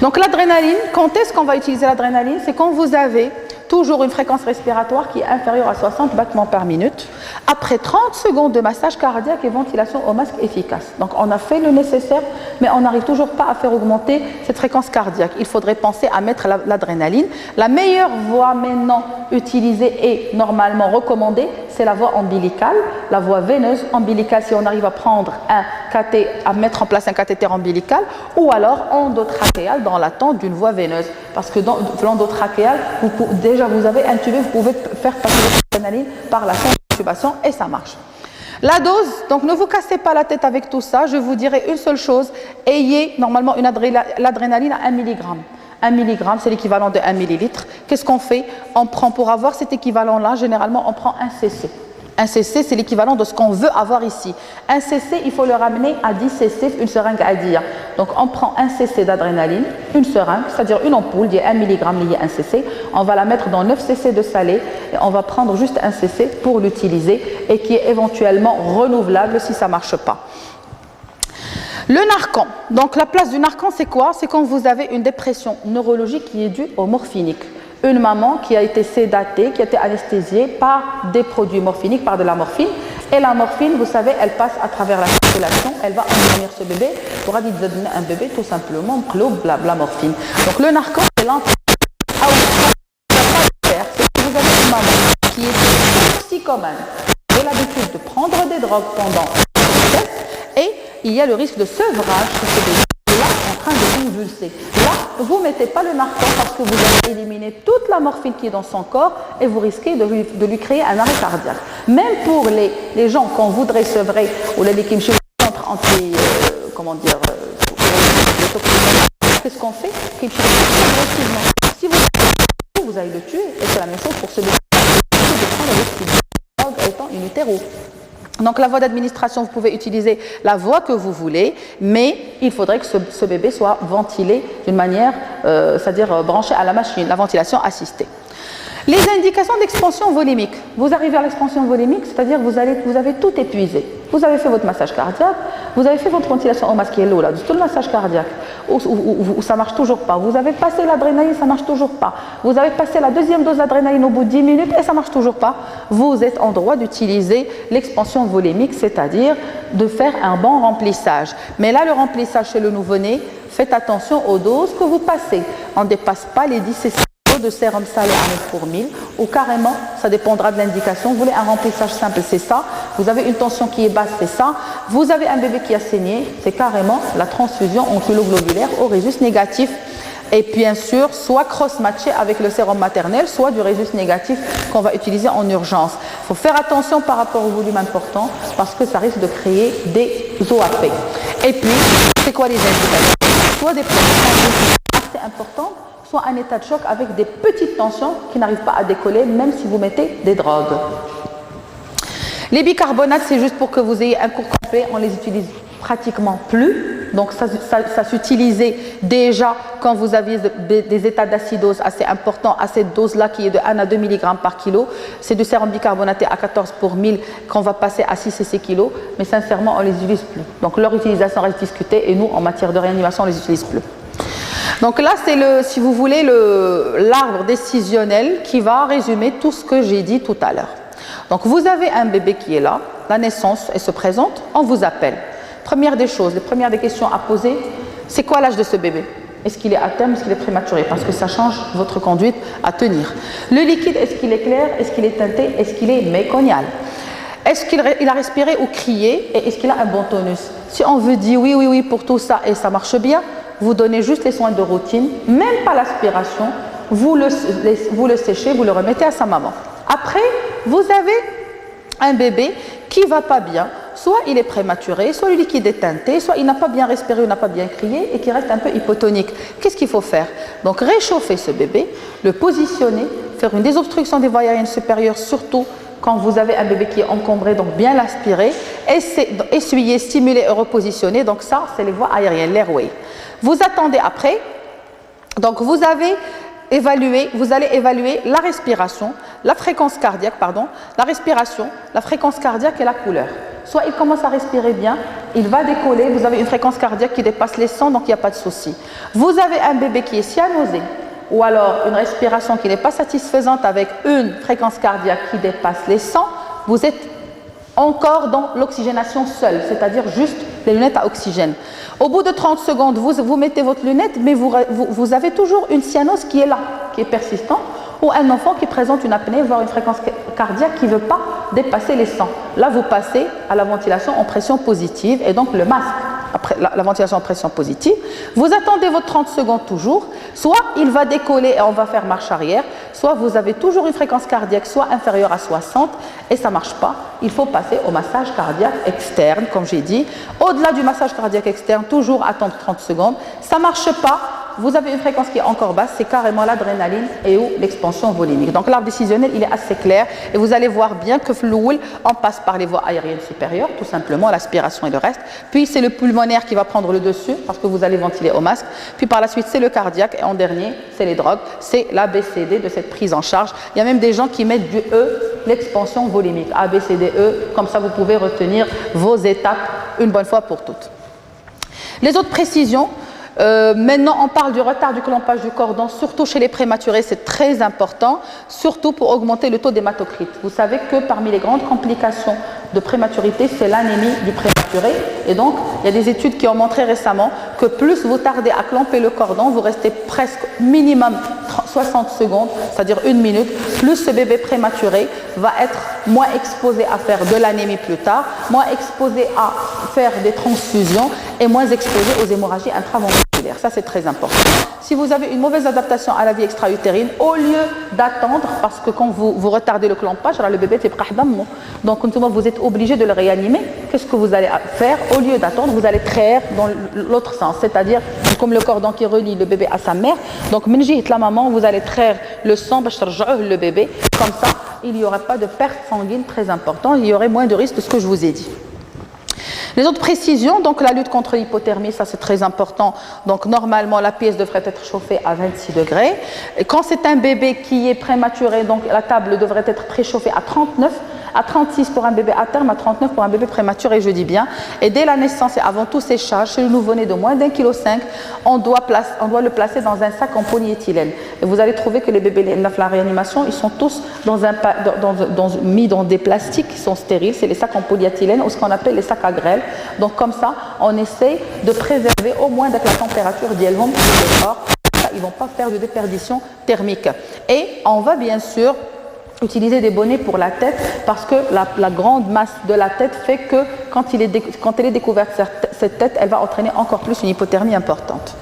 Donc l'adrénaline, quand est-ce qu'on va utiliser l'adrénaline? C'est quand vous avez toujours une fréquence respiratoire qui est inférieure à 60 battements par minute, après 30 secondes de massage cardiaque et ventilation au masque efficace. Donc on a fait le nécessaire, mais on n'arrive toujours pas à faire augmenter cette fréquence cardiaque. Il faudrait penser à mettre l'adrénaline. La meilleure voie maintenant utilisée et normalement recommandée, c'est la voie ombilicale, la voie veineuse ombilicale, si on arrive à prendre à mettre en place un cathéter ombilical, ou alors endotrachéal dans l'attente d'une voie veineuse. Parce que dans l'endotrachéal, déjà vous avez intubé, vous pouvez faire passer l'adrénaline par la intubation et ça marche. La dose, donc ne vous cassez pas la tête avec tout ça, je vous dirai une seule chose, ayez normalement l'adrénaline à 1 mg. 1 mg, c'est l'équivalent de 1 millilitre. Qu'est-ce qu'on fait? On prend, pour avoir cet équivalent-là, généralement on prend un cc. Un cc, c'est l'équivalent de ce qu'on veut avoir ici. Un cc, il faut le ramener à 10 cc, une seringue à dire. Donc on prend un cc d'adrénaline, une seringue, c'est-à-dire une ampoule, il y a 1 mg lié à 1 cc. On va la mettre dans 9 cc de salé et on va prendre juste un cc pour l'utiliser et qui est éventuellement renouvelable si ça ne marche pas. Le narcan, donc la place du narcan, c'est quoi? C'est quand vous avez une dépression neurologique qui est due au morphinique. Une maman qui a été sédatée, qui a été anesthésiée par des produits morphiniques, par de la morphine. Et la morphine, vous savez, elle passe à travers la circulation, elle va endormir ce bébé. Pour donner un bébé, tout simplement, la morphine. Donc le narcan, c'est c'est que vous avez une maman qui est toxicomane, qui a l'habitude de prendre des drogues pendant la grossesse, et il y a le risque de sevrage de ce bébé. Là, en train de convulser. Là, vous ne mettez pas le narcan parce que vous allez éliminer toute la morphine qui est dans son corps et vous risquez de lui créer un arrêt cardiaque. Même pour les gens qu'on voudrait sevrer ou les légumes contre anti, qu'est-ce qu'on fait? Si vous allez le tuer, et c'est la même chose pour ce bébé de prendre le drogue étant in utero. Donc la voie d'administration, vous pouvez utiliser la voie que vous voulez, mais il faudrait que ce bébé soit ventilé d'une manière, c'est-à-dire branché à la machine, la ventilation assistée. Les indications d'expansion volumique. Vous arrivez à l'expansion volumique, c'est-à-dire que vous avez tout épuisé. Vous avez fait votre massage cardiaque, vous avez fait votre ventilation au masque qui est l'eau, là, tout le massage cardiaque, où ça ne marche toujours pas. Vous avez passé l'adrénaline, ça ne marche toujours pas. Vous avez passé la deuxième dose d'adrénaline au bout de 10 minutes et ça ne marche toujours pas. Vous êtes en droit d'utiliser l'expansion volumique, c'est-à-dire de faire un bon remplissage. Mais là, le remplissage chez le nouveau-né, faites attention aux doses que vous passez. On ne dépasse pas les 10 cc de sérum salé à 9 pour 1000 ou carrément, ça dépendra de l'indication. Vous voulez un remplissage simple, c'est ça. Vous avez une tension qui est basse, c'est ça. Vous avez un bébé qui a saigné, c'est carrément la transfusion onculoglobulaire au résus négatif. Et bien sûr, soit cross-matché avec le sérum maternel, soit du résus négatif qu'on va utiliser en urgence. Il faut faire attention par rapport au volume important parce que ça risque de créer des OAP. Et puis, c'est quoi les indications? Soit des pressions assez importantes, soit un état de choc avec des petites tensions qui n'arrivent pas à décoller, même si vous mettez des drogues. Les bicarbonates, c'est juste pour que vous ayez un cours complet, on les utilise pratiquement plus. Donc ça s'utilisait déjà quand vous aviez des états d'acidose assez importants, à cette dose-là qui est de 1 à 2 mg par kilo. C'est du sérum bicarbonaté à 14 pour 1000 qu'on va passer à 6 cc kilo, mais sincèrement, on ne les utilise plus. Donc leur utilisation reste discutée et nous, en matière de réanimation, on ne les utilise plus. Donc là, c'est si vous voulez, l'arbre décisionnel qui va résumer tout ce que j'ai dit tout à l'heure. Donc vous avez un bébé qui est là, la naissance, elle se présente, on vous appelle. Première des choses, les premières des questions à poser, c'est quoi l'âge de ce bébé? Est-ce qu'il est à terme, est-ce qu'il est prématuré? Parce que ça change votre conduite à tenir. Le liquide, est-ce qu'il est clair? Est-ce qu'il est teinté? Est-ce qu'il est méconial? Est-ce qu'il a respiré ou crié? Et est-ce qu'il a un bon tonus? Si on vous dit oui pour tout ça et ça marche bien, vous donnez juste les soins de routine, même pas l'aspiration, vous le séchez, vous le remettez à sa maman. Après, vous avez un bébé qui ne va pas bien, soit il est prématuré, soit le liquide est teinté, soit il n'a pas bien respiré ou n'a pas bien crié et qui reste un peu hypotonique. Qu'est-ce qu'il faut faire? Donc réchauffer ce bébé, le positionner, faire une désobstruction des voies aériennes supérieures, surtout quand vous avez un bébé qui est encombré, donc bien l'aspirer, essuyer, stimuler et repositionner. Donc ça, c'est les voies aériennes, l'airway. Vous attendez après, donc vous avez vous allez évaluer la respiration, la fréquence cardiaque, pardon, la respiration, la fréquence cardiaque et la couleur. Soit il commence à respirer bien, il va décoller, vous avez une fréquence cardiaque qui dépasse les 100, donc il n'y a pas de souci. Vous avez un bébé qui est cyanosé, ou alors une respiration qui n'est pas satisfaisante avec une fréquence cardiaque qui dépasse les 100, vous êtes encore dans l'oxygénation seule, c'est-à-dire juste les lunettes à oxygène. Au bout de 30 secondes, vous mettez votre lunette, mais vous avez toujours une cyanose qui est là, qui est persistante, ou un enfant qui présente une apnée, voire une fréquence cardiaque qui ne veut pas dépasser les 100. Là, vous passez à la ventilation en pression positive, et donc le masque, après la ventilation en pression positive, vous attendez votre 30 secondes toujours, soit il va décoller et on va faire marche arrière, soit vous avez toujours une fréquence cardiaque soit inférieure à 60 et ça ne marche pas, il faut passer au massage cardiaque externe, comme j'ai dit. Au-delà du massage cardiaque externe, toujours attendre 30 secondes, ça ne marche pas, vous avez une fréquence qui est encore basse, c'est carrément l'adrénaline et ou l'expansion volumique. Donc l'arbre décisionnel, il est assez clair et vous allez voir bien que Floul, on passe par les voies aériennes supérieures, tout simplement, l'aspiration et le reste. Puis c'est le pulmonaire qui va prendre le dessus parce que vous allez ventiler au masque. Puis par la suite, c'est le cardiaque et en dernier, c'est les drogues. C'est l'ABCD de cette prise en charge. Il y a même des gens qui mettent du E, l'expansion volumique, ABCDE, comme ça vous pouvez retenir vos étapes une bonne fois pour toutes. Les autres précisions. Maintenant, on parle du retard du clampage du cordon, surtout chez les prématurés, c'est très important, surtout pour augmenter le taux d'hématocrite. Vous savez que parmi les grandes complications de prématurité, c'est l'anémie du prématuré. Et donc, il y a des études qui ont montré récemment que plus vous tardez à clamper le cordon, vous restez presque minimum 60 secondes, c'est-à-dire une minute, plus ce bébé prématuré va être moins exposé à faire de l'anémie plus tard, moins exposé à faire des transfusions et moins exposé aux hémorragies intravasculaires. Ça, c'est très important. Si vous avez une mauvaise adaptation à la vie extra-utérine, au lieu d'attendre, parce que quand vous retardez le clampage, alors le bébé est prahdammou. Donc, vous êtes obligé de le réanimer. Qu'est-ce que vous allez faire? Au lieu d'attendre, vous allez traire dans l'autre sens, c'est-à-dire comme le cordon qui relie le bébé à sa mère. Donc, minjit la maman, vous allez traire le sang, le bébé. Comme ça, il n'y aurait pas de perte sanguine très importante. Il y aurait moins de risques de ce que je vous ai dit. Les autres précisions, donc la lutte contre l'hypothermie, ça c'est très important. Donc normalement la pièce devrait être chauffée à 26 degrés. Et quand c'est un bébé qui est prématuré, donc la table devrait être préchauffée à 39, à 36 pour un bébé à terme, à 39 pour un bébé prématuré, je dis bien. Et dès la naissance et avant tout séchage, chez le nouveau-né de moins d'1,5 kg, on doit le placer dans un sac en polyéthylène. Et vous allez trouver que les bébés la réanimation, ils sont tous mis dans des plastiques qui sont stériles, c'est les sacs en polyéthylène ou ce qu'on appelle les sacs à grêle. Donc comme ça, on essaie de préserver au moins avec la température d'Yelvom du corps. Ils ne vont pas faire de déperdition thermique. Et on va bien sûr utiliser des bonnets pour la tête parce que la grande masse de la tête fait que quand elle est découverte, cette tête, elle va entraîner encore plus une hypothermie importante.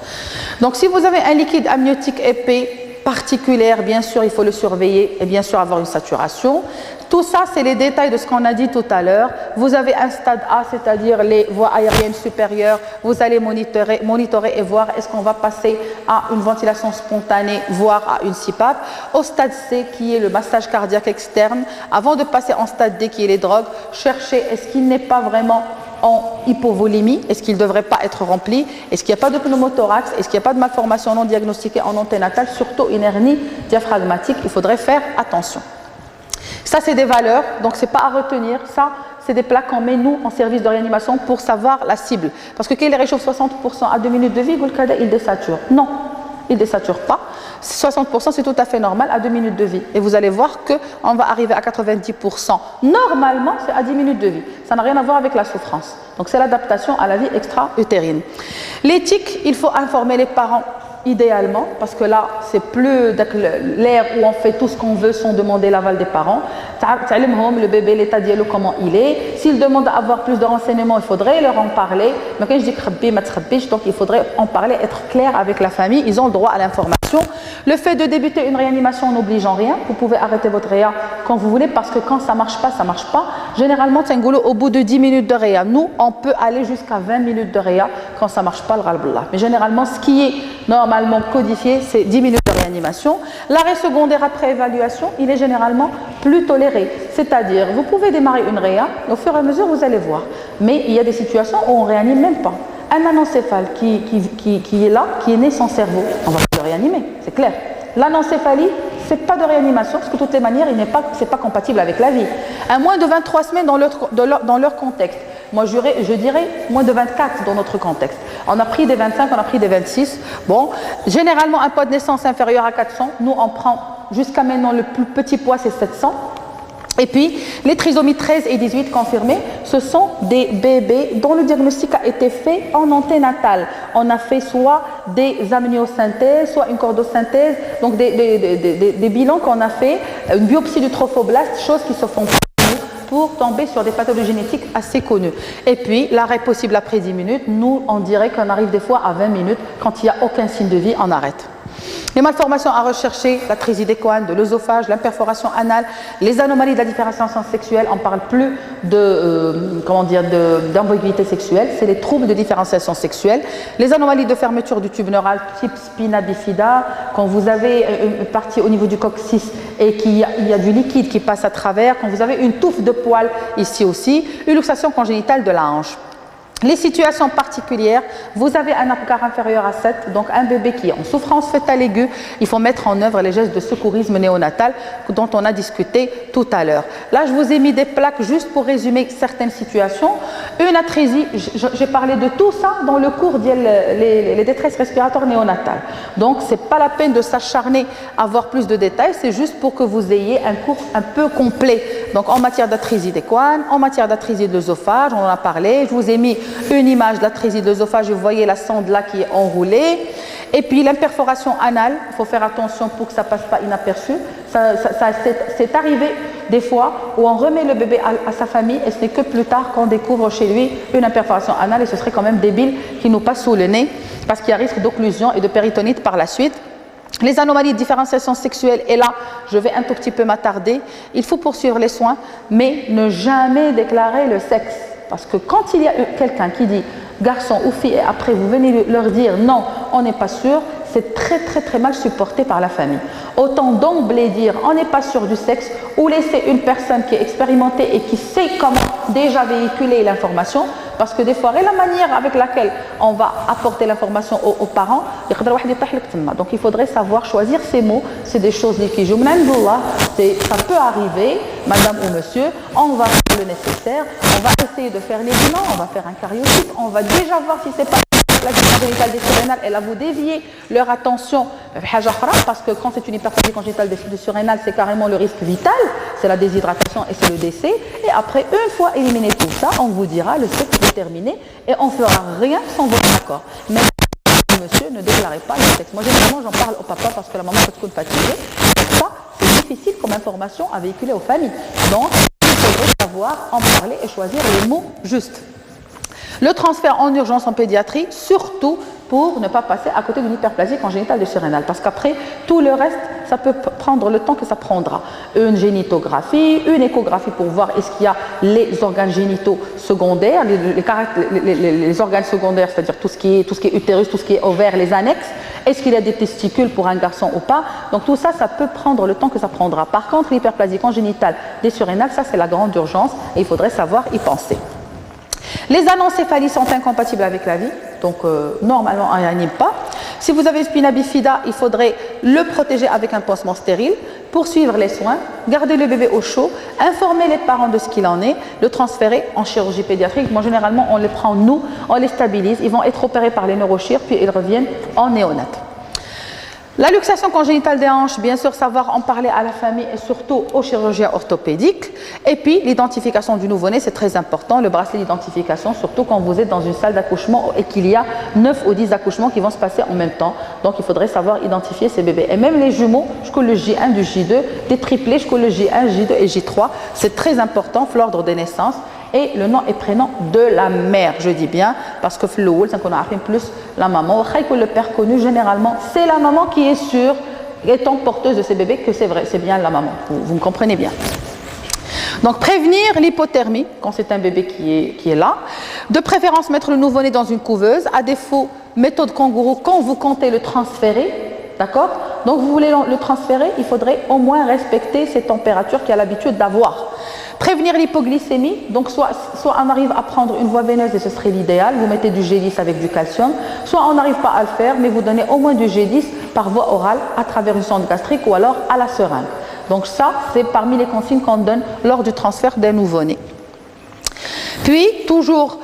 Donc si vous avez un liquide amniotique épais particulière, bien sûr, il faut le surveiller et bien sûr avoir une saturation. Tout ça, c'est les détails de ce qu'on a dit tout à l'heure. Vous avez un stade A, c'est-à-dire les voies aériennes supérieures. Vous allez monitorer et voir est-ce qu'on va passer à une ventilation spontanée, voire à une CPAP. Au stade C, qui est le massage cardiaque externe, avant de passer en stade D, qui est les drogues, cherchez est-ce qu'il n'est pas vraiment en hypovolémie, est-ce qu'il ne devrait pas être rempli, est-ce qu'il n'y a pas de pneumothorax, est-ce qu'il n'y a pas de malformation non diagnostiquée en anténatale, surtout une hernie diaphragmatique, il faudrait faire attention. Ça, c'est des valeurs, donc ce n'est pas à retenir. Ça, c'est des plats qu'on met, nous, en service de réanimation pour savoir la cible. Parce que quand il réchauffe 60% à 2 minutes de vie, il désature. Non, il ne désature pas. 60%, c'est tout à fait normal à 2 minutes de vie. Et vous allez voir qu'on va arriver à 90%. Normalement, c'est à 10 minutes de vie. Ça n'a rien à voir avec la souffrance. Donc, c'est l'adaptation à la vie extra-utérine. L'éthique, il faut informer les parents idéalement, parce que là, c'est plus l'ère où on fait tout ce qu'on veut sans demander l'aval des parents. Le bébé, l'état dialogue, comment il est. S'ils demandent à avoir plus de renseignements, il faudrait leur en parler. Mais quand je dis donc il faudrait en parler, être clair avec la famille. Ils ont le droit à l'information. Le fait de débuter une réanimation n'oblige en rien. Vous pouvez arrêter votre réa quand vous voulez, parce que quand ça marche pas, ça marche pas. Généralement, au bout de 10 minutes de réa, nous, on peut aller jusqu'à 20 minutes de réa quand ça marche pas, le ralbullah. Mais généralement, ce qui est normalement codifié, c'est 10 minutes de réanimation. L'arrêt secondaire après évaluation, il est généralement plus toléré. C'est-à-dire, vous pouvez démarrer une réa, au fur et à mesure, vous allez voir. Mais il y a des situations où on ne réanime même pas. Un anencéphale qui est là, qui est né sans cerveau, on va le réanimer, c'est clair. L'anencéphalie, ce n'est pas de réanimation, parce que de toutes les manières, ce n'est pas compatible avec la vie. À moins de 23 semaines dans leur contexte. Moi, je dirais moins de 24 dans notre contexte. On a pris des 25, on a pris des 26. Bon, généralement, un poids de naissance inférieur à 400. Nous, on prend jusqu'à maintenant, le plus petit poids, c'est 700. Et puis, les trisomies 13 et 18 confirmées, ce sont des bébés dont le diagnostic a été fait en anténatal. On a fait soit des amniosynthèses, soit une chordosynthèse, donc des bilans qu'on a fait, une biopsie du trophoblaste, choses qui se font pour tomber sur des pathologies génétiques assez connues. Et puis, l'arrêt possible après 10 minutes, nous, on dirait qu'on arrive des fois à 20 minutes, quand il n'y a aucun signe de vie, on arrête. Les malformations à rechercher, la trésie d'équane, de l'œsophage, l'imperforation anale, les anomalies de la différenciation sexuelle, on ne parle plus d'ambiguïté sexuelle, c'est les troubles de différenciation sexuelle, les anomalies de fermeture du tube neural type spina bifida, quand vous avez une partie au niveau du coccyx et qu'il y a du liquide qui passe à travers, quand vous avez une touffe de poils ici aussi, une luxation congénitale de la hanche. Les situations particulières, vous avez un APGAR inférieur à 7, donc un bébé qui est en souffrance fœtale aiguë, il faut mettre en œuvre les gestes de secourisme néonatal dont on a discuté tout à l'heure. Là, je vous ai mis des plaques juste pour résumer certaines situations. Une atrésie, j'ai parlé de tout ça dans le cours les détresses respiratoires néonatales. Donc, ce n'est pas la peine de s'acharner à avoir plus de détails, c'est juste pour que vous ayez un cours un peu complet. Donc, en matière d'atrésie d'équane, en matière d'atrésie de l'œsophage, on en a parlé, je vous ai mis une image de l'atrésie de l'œsophage, vous voyez la sonde là qui est enroulée. Et puis l'imperforation anale, il faut faire attention pour que ça ne passe pas inaperçu. C'est arrivé des fois où on remet le bébé à sa famille et ce n'est que plus tard qu'on découvre chez lui une imperforation anale et ce serait quand même débile qu'il nous passe sous le nez parce qu'il y a risque d'occlusion et de péritonite par la suite. Les anomalies de différenciation sexuelle, et là, je vais un tout petit peu m'attarder. Il faut poursuivre les soins, mais ne jamais déclarer le sexe. Parce que quand il y a quelqu'un qui dit garçon ou fille et après vous venez leur dire non, on n'est pas sûr, c'est très très très mal supporté par la famille. Autant d'emblée dire on n'est pas sûr du sexe ou laisser une personne qui est expérimentée et qui sait comment déjà véhiculer l'information, parce que des fois, et la manière avec laquelle on va apporter l'information aux parents, donc il faudrait savoir choisir ces mots, c'est des choses qui jouent. Ça peut arriver, madame ou monsieur, on va faire le nécessaire, on va essayer de faire les bilans, on va faire un cariotype, on va déjà voir si c'est pas la congénitale des surrénales, elle va vous dévier leur attention parce que quand c'est une hyperplasie congénitale des surrénales, c'est carrément le risque vital, c'est la déshydratation et c'est le décès. Et après, une fois éliminé tout ça, on vous dira le sexe déterminé et on ne fera rien sans votre accord. Mais monsieur, ne déclarez pas le sexe. Moi, généralement, j'en parle au papa parce que la maman peut être fatiguée. Ça, c'est difficile comme information à véhiculer aux familles. Donc, il faudrait savoir en parler et choisir les mots justes. Le transfert en urgence en pédiatrie, surtout pour ne pas passer à côté d'une hyperplasie congénitale des surrénales. Parce qu'après, tout le reste, ça peut prendre le temps que ça prendra. Une génitographie, une échographie pour voir est-ce qu'il y a les organes génitaux secondaires, les organes secondaires, c'est-à-dire tout ce qui est utérus, tout ce qui est ovaire, les annexes. Est-ce qu'il y a des testicules pour un garçon ou pas? Donc tout ça, ça peut prendre le temps que ça prendra. Par contre, l'hyperplasie congénitale des surrénales, ça c'est la grande urgence et il faudrait savoir y penser. Les anencéphalies sont incompatibles avec la vie, donc normalement on ne réanime pas. Si vous avez une spina bifida, il faudrait le protéger avec un pansement stérile, poursuivre les soins, garder le bébé au chaud, informer les parents de ce qu'il en est, le transférer en chirurgie pédiatrique. Moi généralement on les prend nous, on les stabilise, ils vont être opérés par les neurochirurgiens puis ils reviennent en néonat. La luxation congénitale des hanches, bien sûr, savoir en parler à la famille et surtout aux chirurgiens orthopédiques. Et puis, l'identification du nouveau-né, c'est très important, le bracelet d'identification, surtout quand vous êtes dans une salle d'accouchement et qu'il y a 9 ou 10 accouchements qui vont se passer en même temps. Donc, il faudrait savoir identifier ces bébés. Et même les jumeaux, je colle le J1 du J2, des triplés, je colle le J1, J2 et J3. C'est très important, l'ordre des naissances. Et le nom et prénom de la mère, je dis bien, parce que c'est qu'on a appris plus la maman. Le père connu, généralement, c'est la maman qui est sûre, étant porteuse de ces bébés, que c'est vrai, c'est bien la maman. Vous me comprenez bien. Donc, prévenir l'hypothermie, quand c'est un bébé qui est là. De préférence, mettre le nouveau-né dans une couveuse. À défaut, méthode kangourou, quand vous comptez le transférer, d'accord? Donc, vous voulez le transférer, il faudrait au moins respecter ces températures qu'il a l'habitude d'avoir. Prévenir l'hypoglycémie, donc soit on arrive à prendre une voie veineuse et ce serait l'idéal, vous mettez du G10 avec du calcium, soit on n'arrive pas à le faire, mais vous donnez au moins du G10 par voie orale à travers une sonde gastrique ou alors à la seringue. Donc ça, c'est parmi les consignes qu'on donne lors du transfert des nouveau-nés. Puis, toujours,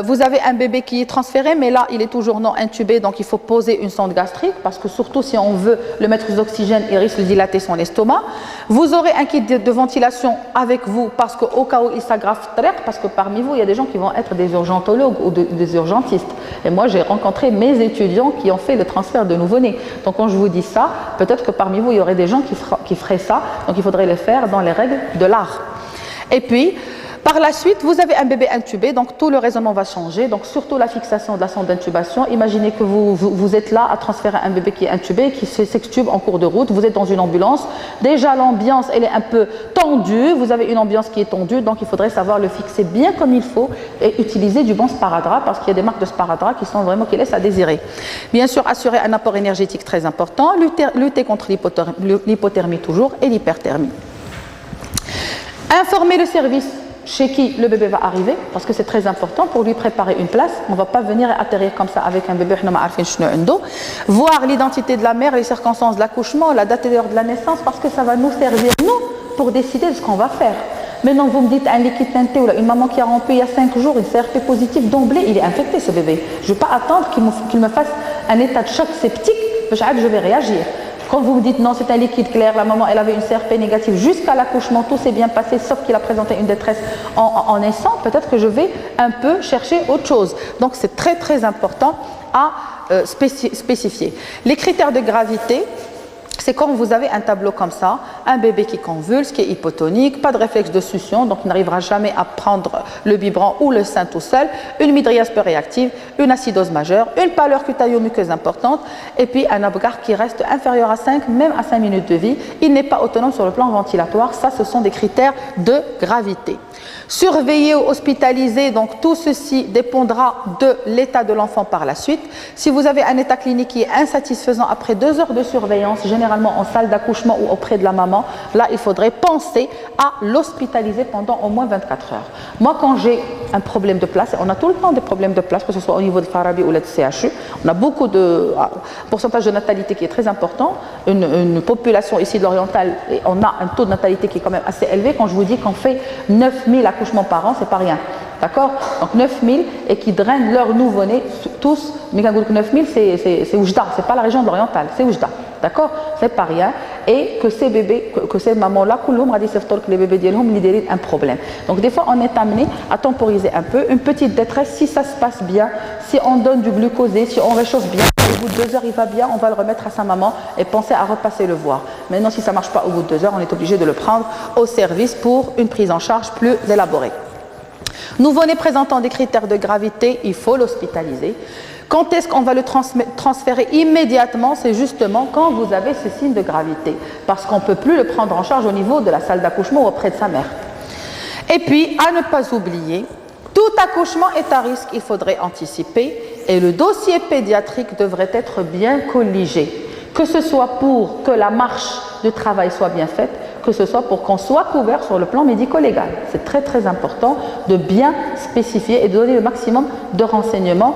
vous avez un bébé qui est transféré, mais là, il est toujours non intubé, donc il faut poser une sonde gastrique, parce que surtout si on veut le mettre sous oxygène, il risque de dilater son estomac. Vous aurez un kit de ventilation avec vous, parce qu'au cas où il s'aggrave, parce que parmi vous, il y a des gens qui vont être des urgentologues ou des urgentistes. Et moi, j'ai rencontré mes étudiants qui ont fait le transfert de nouveau-nés. Donc, quand je vous dis ça, peut-être que parmi vous, il y aurait des gens qui feraient ça, donc il faudrait le faire dans les règles de l'art. Et puis, par la suite, vous avez un bébé intubé, donc tout le raisonnement va changer, donc surtout la fixation de la sonde d'intubation. Imaginez que vous êtes là à transférer un bébé qui est intubé, qui s'extube en cours de route, vous êtes dans une ambulance, déjà l'ambiance elle est un peu tendue, vous avez une ambiance qui est tendue, donc il faudrait savoir le fixer bien comme il faut et utiliser du bon sparadrap, parce qu'il y a des marques de sparadrap qui sont vraiment, qui laissent à désirer. Bien sûr, assurer un apport énergétique très important, lutter contre l'hypothermie toujours et l'hyperthermie. Informer le service chez qui le bébé va arriver, parce que c'est très important pour lui préparer une place. On ne va pas venir atterrir comme ça avec un bébé, voir l'identité de la mère, les circonstances de l'accouchement, la date et l'heure de la naissance, parce que ça va nous servir, nous, pour décider de ce qu'on va faire. Maintenant, vous me dites un liquide teinté ou une maman qui a rompu il y a 5 jours, une CRP positive, d'emblée, il est infecté ce bébé. Je ne vais pas attendre qu'il me fasse un état de choc septique, je vais réagir. Quand vous me dites non, c'est un liquide clair, la maman elle avait une CRP négative jusqu'à l'accouchement, tout s'est bien passé, sauf qu'il a présenté une détresse en naissant, peut-être que je vais un peu chercher autre chose. Donc c'est très très important à spécifier. Les critères de gravité, c'est quand vous avez un tableau comme ça, un bébé qui convulse, qui est hypotonique, pas de réflexe de succion, donc il n'arrivera jamais à prendre le biberon ou le sein tout seul, une mydriase peu réactive, une acidose majeure, une pâleur cutayo-muqueuse importante, et puis un Apgar qui reste inférieur à 5, même à 5 minutes de vie. Il n'est pas autonome sur le plan ventilatoire, ça ce sont des critères de gravité. Surveiller ou hospitaliser, donc tout ceci dépendra de l'état de l'enfant par la suite. Si vous avez un état clinique qui est insatisfaisant après 2 heures de surveillance, généralement en salle d'accouchement ou auprès de la maman, là il faudrait penser à l'hospitaliser pendant au moins 24 heures. Moi quand j'ai un problème de place, on a tout le temps des problèmes de place, que ce soit au niveau de Farabi ou de CHU, on a beaucoup de pourcentage de natalité qui est très important, une population ici de l'oriental, et on a un taux de natalité qui est quand même assez élevé. Quand je vous dis qu'on fait 9000 accouchements par an, c'est pas rien. D'accord? Donc 9000 et qui drainent leurs nouveau-nés tous. Mais quand 9000, c'est Oujda, c'est pas la région de l'oriental, c'est Oujda. D'accord? C'est pas rien. Et que ces bébés, que ces mamans-là, que les bébés ont un problème. Donc des fois, on est amené à temporiser un peu. Une petite détresse, si ça se passe bien, si on donne du glucosé, si on réchauffe bien, au bout de 2 heures, il va bien, on va le remettre à sa maman et penser à repasser le voir. Maintenant, si ça ne marche pas au bout de 2 heures, on est obligé de le prendre au service pour une prise en charge plus élaborée. Nouveau-né présentant des critères de gravité, il faut l'hospitaliser. Quand est-ce qu'on va le transférer immédiatement? C'est justement quand vous avez ce signe de gravité, parce qu'on ne peut plus le prendre en charge au niveau de la salle d'accouchement ou auprès de sa mère. Et puis, à ne pas oublier, tout accouchement est à risque, il faudrait anticiper, et le dossier pédiatrique devrait être bien colligé, que ce soit pour que la marche de travail soit bien faite, que ce soit pour qu'on soit couvert sur le plan médico-légal. C'est très très important de bien spécifier et de donner le maximum de renseignements